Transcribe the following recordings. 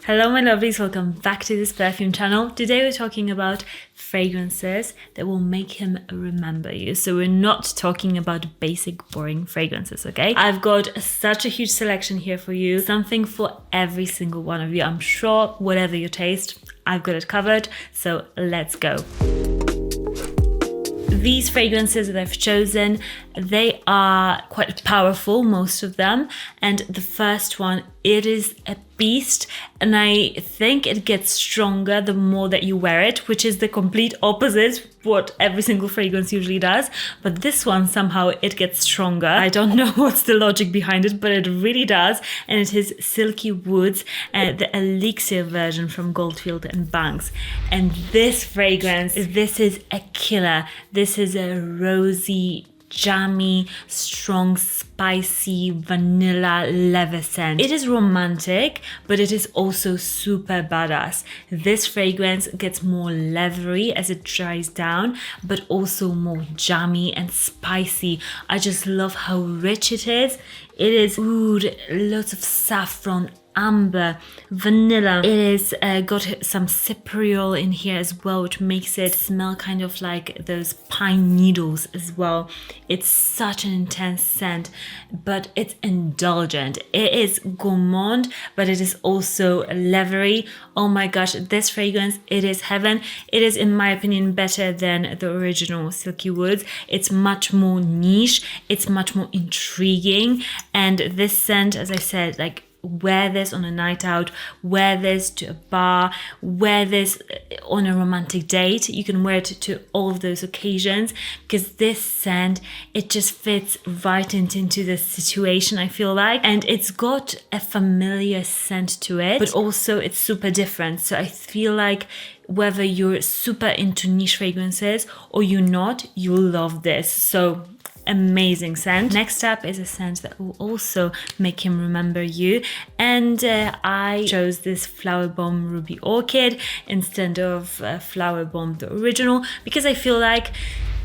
Hello my lovelies, welcome back to this perfume channel. Today we're talking about fragrances that will make him remember you. So we're not talking about basic boring fragrances, okay? I've got such a huge selection here for you, something for every single one of you. I'm sure whatever your taste, I've got it covered, so let's go. These fragrances that I've chosen, they are quite powerful, most of them. And the first one, it is a beast. And I think it gets stronger the more that you wear it, which is the complete opposite what every single fragrance usually does. But this one, somehow it gets stronger. I don't know what's the logic behind it, but it really does. And it is Silky Woods, the Elixir version from Goldfield Banks. And this fragrance, this is a killer. This is a rosy, jammy, strong, spicy vanilla leather scent. It is romantic, but it is also super badass. This fragrance gets more leathery as it dries down, but also more jammy and spicy. I just love how rich it is. It is oud, lots of saffron, amber, vanilla. It is got some cypriol in here as well, which makes it smell kind of like those pine needles as well. It's such an intense scent, but it's indulgent. It is gourmand, but it is also leathery. Oh my gosh, this fragrance, it is heaven. It is, in my opinion, better than the original Silky Woods. It's much more niche. It's much more intriguing. And this scent, as I said, like, wear this on a night out, wear this to a bar, wear this on a romantic date. You can wear it to all of those occasions because this scent, it just fits right into the situation, I feel like. And it's got a familiar scent to it, but also it's super different. So I feel like whether you're super into niche fragrances or you're not, you'll love this. So amazing scent. Next up is a scent that will also make him remember you, and I chose this Flower Bomb Ruby Orchid instead of Flower Bomb the original, because I feel like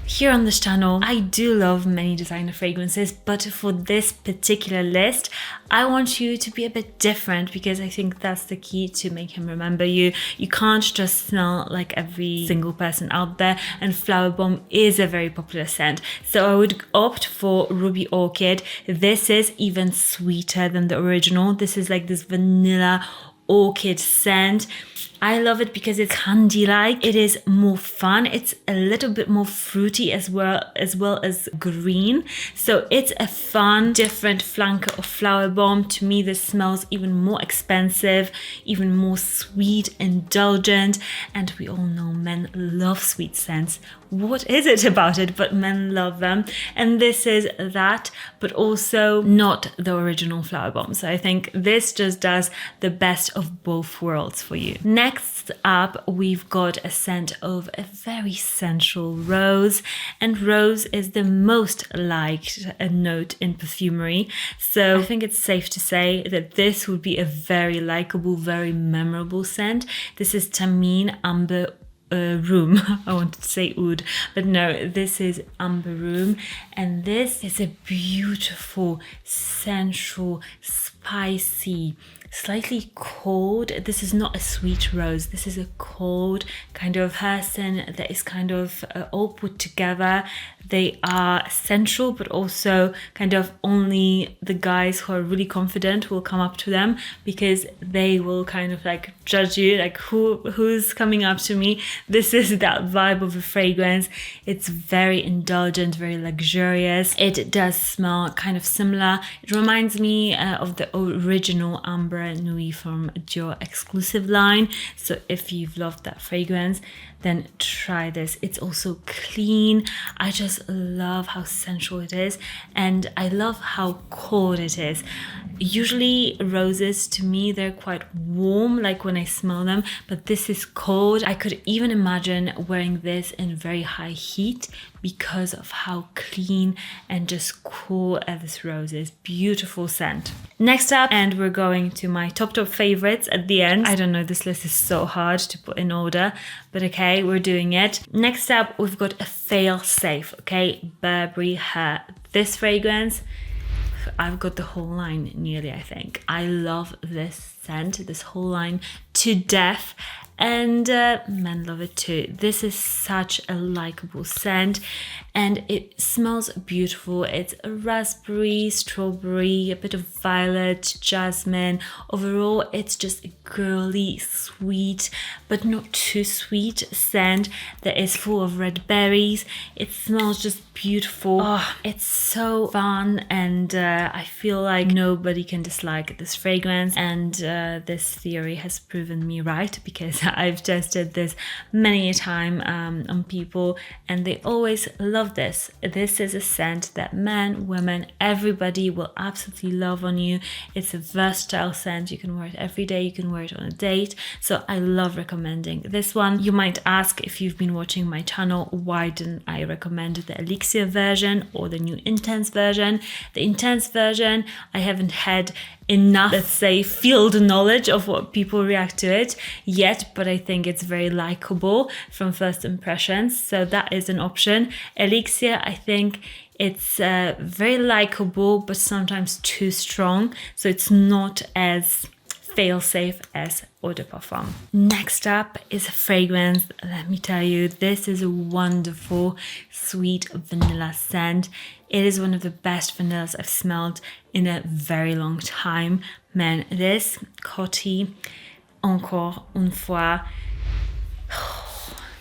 here on this channel, I do love many designer fragrances, but for this particular list, I want you to be a bit different because I think that's the key to make him remember you. You can't just smell like every single person out there, and Flower Bomb is a very popular scent. So I would opt for Ruby Orchid. This is even sweeter than the original. This is like this vanilla orchid scent. I love it because it's candy-like. It is more fun. It's a little bit more fruity as well as green. So it's a fun, different flanker of Flower Bomb. To me, this smells even more expensive, even more sweet, indulgent. And we all know men love sweet scents. What is it about it? But men love them. And this is that, but also not the original Flower Bomb. So I think this just does the best of both worlds for you. Next up, we've got a scent of a very sensual rose, and rose is the most liked note in perfumery. So I think it's safe to say that this would be a very likable, very memorable scent. This is Thameen Amber Room. I wanted to say oud, but no, this is Amber Room, and this is a beautiful, sensual, spicy, slightly cold. This is not a sweet rose. This is a cold kind of person that is kind of all put together. They are sensual, but also kind of only the guys who are really confident will come up to them, because they will kind of like judge you, like who's coming up to me. This is that vibe of a fragrance. It's very indulgent, very luxurious. It does smell kind of similar. It reminds me of the original Amber Nuit from Dior exclusive line. So if you've loved that fragrance, then try this. It's also clean. I just love how sensual it is, and I love how cold it is. Usually roses, to me, they're quite warm, like when I smell them, but this is cold. I could even imagine wearing this in very high heat because of how clean and just cool this rose is. Beautiful scent. Next up, and we're going to my top favorites at the end. I don't know, this list is so hard to put in order, but okay, we're doing it. Next up, we've got a fail safe, okay? Burberry Her. This fragrance, I've got the whole line nearly, I think. I love this scent, this whole line, to death. And men love it too. This is such a likable scent and it smells beautiful. It's a raspberry, strawberry, a bit of violet, jasmine. Overall, it's just a girly, sweet, but not too sweet scent that is full of red berries. It smells just beautiful. Oh, it's so fun and I feel like nobody can dislike this fragrance, and this theory has proven me right because I've tested this many a time on people and they always love this. This is a scent that men, women, everybody will absolutely love on you. It's a versatile scent. You can wear it every day. You can wear it on a date. So I love recommending this one. You might ask, if you've been watching my channel, why didn't I recommend the Elixir version or the new Intense version? The Intense version, I haven't had enough, let's say, field knowledge of what people react to it yet, but I think it's very likable from first impressions, so that is an option. Elixir, I think it's very likable but sometimes too strong, so it's not as fail-safe as Eau de Parfum. Next up is a fragrance. Let me tell you, this is a wonderful sweet vanilla scent. It is one of the best vanillas I've smelled in a very long time. Man, this Coty, encore une fois,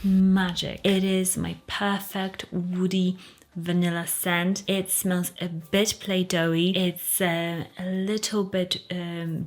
magic. It is my perfect woody vanilla scent. It smells a bit play-doughy. It's a little bit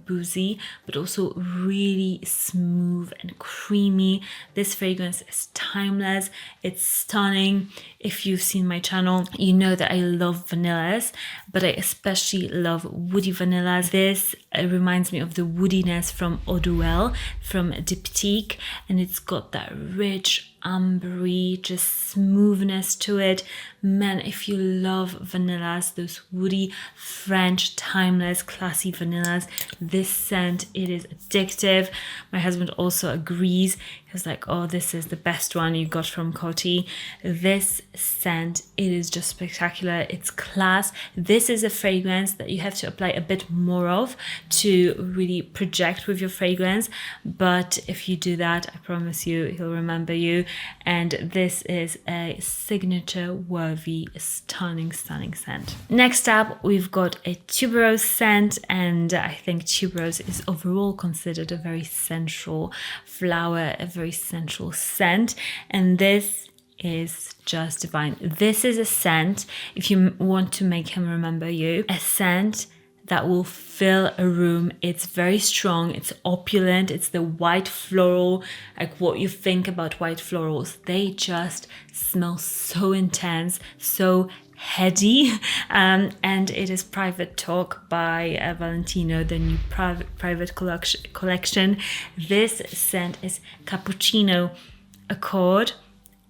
boozy, but also really smooth and creamy. This fragrance is timeless. It's stunning. If you've seen my channel, you know that I love vanillas, but I especially love woody vanillas. This reminds me of the woodiness from Eau de Well from Diptyque, and it's got that rich ambery, just smoothness to it. Man, if you love vanillas, those woody, French, timeless, classy vanillas, this scent, it is addictive. My husband also agrees. He was like, oh, this is the best one you got from Coty. This scent, it is just spectacular. It's class. This is a fragrance that you have to apply a bit more of to really project with your fragrance, but if you do that, I promise you, he'll remember you. And this is a signature worthy, stunning scent. Next up, we've got a tuberose scent, and I think tuberose is overall considered a very sensual flower, a very sensual scent, and this is just divine. This is a scent, if you want to make him remember you, a scent that will fill a room. It's very strong, it's opulent, it's the white floral, like what you think about white florals. They just smell so intense, so heady, and it is Private Talk by Valentino, the new private collection. This scent is Cappuccino, Accord,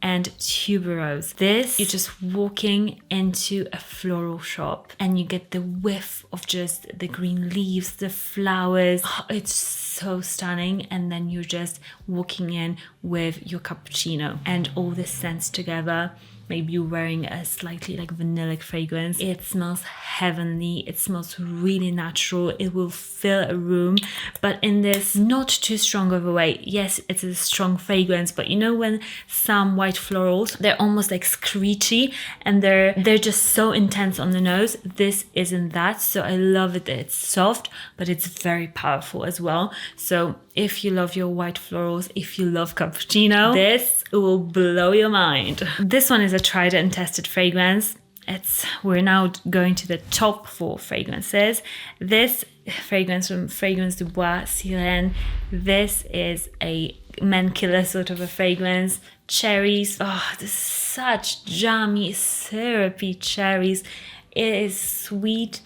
and Tuberose. This, you're just walking into a floral shop and you get the whiff of just the green leaves, the flowers. Oh, it's so stunning. And then you're just walking in with your cappuccino and all the scents together. Maybe you're wearing a slightly like vanillic fragrance. It smells heavenly. It smells really natural. It will fill a room, but in this not too strong of a way. Yes, it's a strong fragrance, but you know when some white florals, they're almost like screechy and they're just so intense on the nose. This isn't that. So I love it that it's soft, but it's very powerful as well. So if you love your white florals, if you love cappuccino, this will blow your mind. This one is a tried and tested fragrance. We're now going to the top 4 fragrances. This fragrance from Fragrance du Bois, Sirène. This is a man killer sort of a fragrance. Cherries. Oh, this is such jammy, syrupy cherries. It is sweet.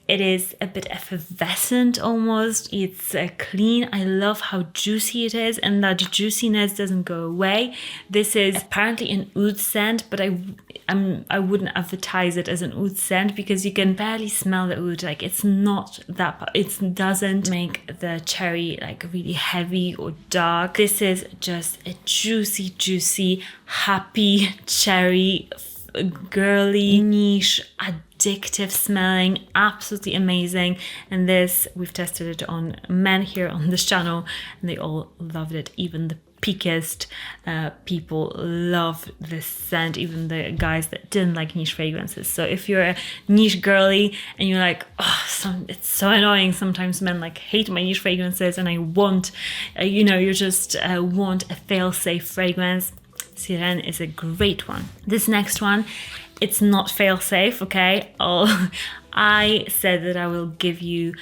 It is a bit effervescent almost. It's clean. I love how juicy it is, and that juiciness doesn't go away. This is apparently an oud scent, but I wouldn't advertise it as an oud scent because you can barely smell the oud. Like it's not that, it doesn't make the cherry like really heavy or dark. This is just a juicy, happy cherry, girly, niche, addictive addictive smelling, absolutely amazing. And this, we've tested it on men here on this channel and they all loved it. Even the peakest people love this scent, even the guys that didn't like niche fragrances. So if you're a niche girly and you're like, oh, it's so annoying, sometimes men like hate my niche fragrances and I want, you just want a fail-safe fragrance, Sirène is a great one. This next one, it's not fail-safe, okay? I said that I will give you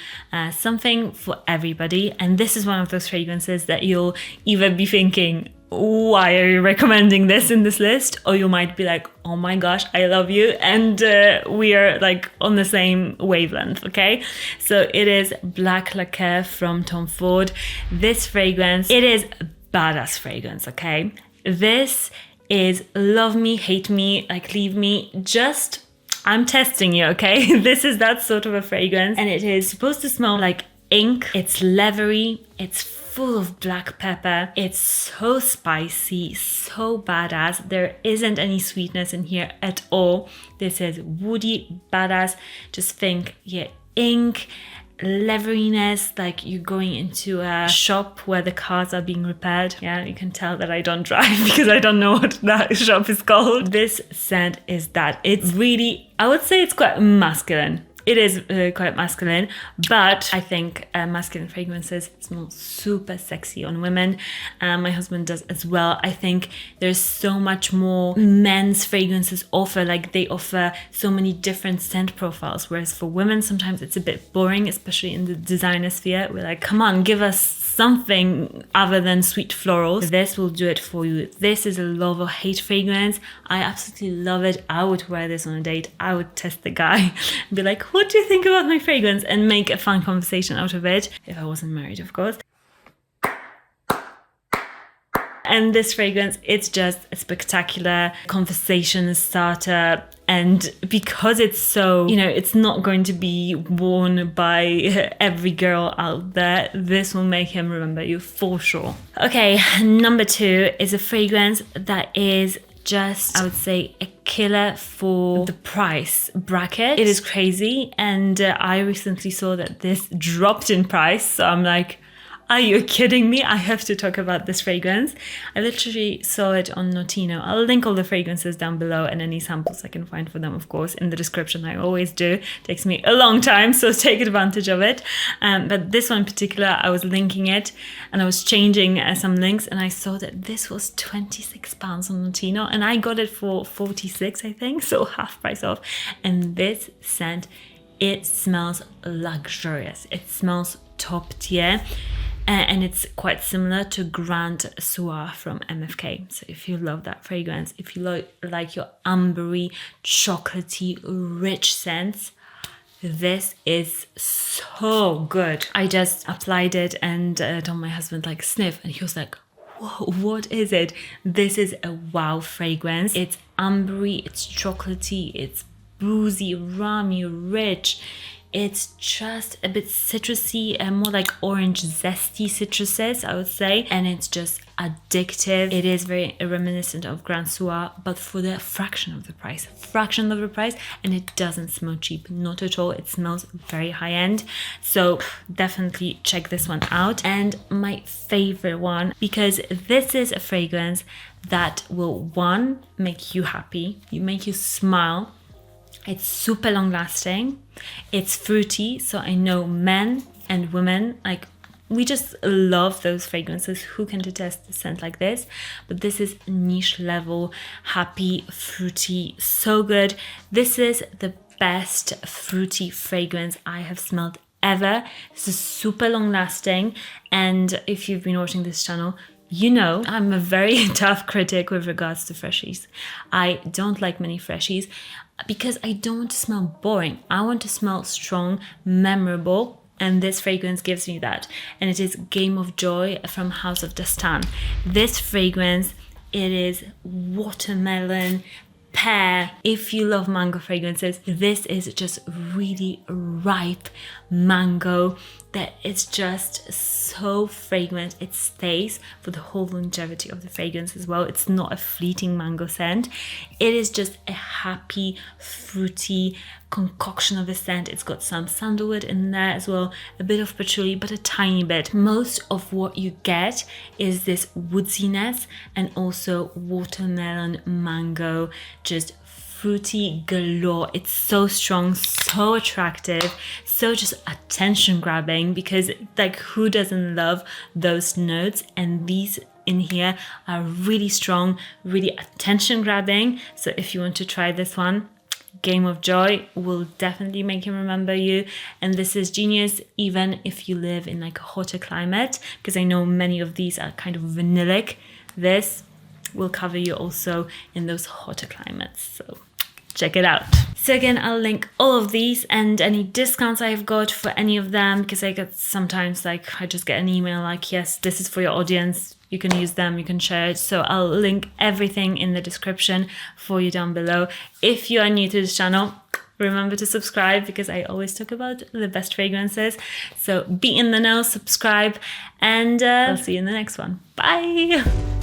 something for everybody, and this is one of those fragrances that you'll either be thinking, why are you recommending this in this list? Or you might be like, oh my gosh, I love you, and we are like on the same wavelength, okay? So it is Black Lacquer from Tom Ford. This fragrance, it is a badass fragrance, okay? This is love me, hate me, like leave me, just I'm testing you, okay? This is that sort of a fragrance, and it is supposed to smell like ink. It's leathery, it's full of black pepper, it's so spicy, so badass. There isn't any sweetness in here at all. This is woody, badass. Just think, yeah, ink, leatheriness, like you're going into a shop where the cars are being repaired. Yeah, you can tell that I don't drive because I don't know what that shop is called. This scent is that. It's really, I would say it's quite masculine. It is quite masculine, but I think masculine fragrances smell super sexy on women. My husband does as well. I think there's so much more men's fragrances offer, like they offer so many different scent profiles, whereas for women sometimes it's a bit boring, especially in the designer sphere. We're like, come on, give us something other than sweet florals. This will do it for you. This is a love or hate fragrance. I absolutely love it. I would wear this on a date. I would test the guy and be like, what do you think about my fragrance? And make a fun conversation out of it. If I wasn't married, of course. And this fragrance, it's just a spectacular conversation starter. And because it's so, it's not going to be worn by every girl out there, this will make him remember you for sure. Okay, number 2 is a fragrance that is just, I would say, a killer for the price bracket. It is crazy. And I recently saw that this dropped in price. So I'm like, are you kidding me? I have to talk about this fragrance. I literally saw it on Notino. I'll link all the fragrances down below and any samples I can find for them, of course, in the description. I always do. It takes me a long time, so take advantage of it. But this one in particular, I was linking it and I was changing some links and I saw that this was £26 on Notino and I got it for 46, I think, so half price off. And this scent, it smells luxurious. It smells top tier. And it's quite similar to Grand Soir from MFK. So if you love that fragrance, if you like your ambery, chocolatey, rich scents, this is so good. I just applied it and told my husband, like, sniff, and he was like, whoa, what is it? This is a wow fragrance. It's ambery, it's chocolatey, it's boozy, rummy, rich. It's just a bit citrusy and more like orange zesty citruses, I would say. And it's just addictive. It is very reminiscent of Grand Soir, but for the fraction of the price. And it doesn't smell cheap, not at all. It smells very high end. So definitely check this one out. And my favorite one, because this is a fragrance that will, one, make you happy, make you smile. It's super long lasting. It's fruity. So I know men and women, like, we just love those fragrances. Who can detest a scent like this? But this is niche level, happy, fruity, so good. This is the best fruity fragrance I have smelled ever. This is super long lasting. And if you've been watching this channel, you know I'm a very tough critic with regards to freshies. I don't like many freshies because I don't want to smell boring. I want to smell strong, memorable, and this fragrance gives me that. And it is Game of Joy from House of Dastan. This fragrance, it is watermelon, pear. If you love mango fragrances, this is just really ripe mango. that it's just so fragrant. It stays for the whole longevity of the fragrance as well. It's not a fleeting mango scent. It is just a happy, fruity concoction of a scent. It's got some sandalwood in there as well, a bit of patchouli, but a tiny bit. Most of what you get is this woodsiness and also watermelon, mango, just fruity galore. It's so strong, so attractive, so just attention grabbing, because like who doesn't love those notes? And these in here are really strong, really attention grabbing. So if you want to try this one, Game of Joy will definitely make him remember you. And this is genius even if you live in like a hotter climate, because I know many of these are kind of vanillic. This will cover you also in those hotter climates. So check it out. So again, I'll link all of these and any discounts I've got for any of them, because I get sometimes like I just get an email like, yes, this is for your audience, you can use them, you can share it. So I'll link everything in the description for you down below. If you are new to this channel, remember to subscribe, because I always talk about the best fragrances. So be in the know, subscribe, and I'll see you in the next one. Bye.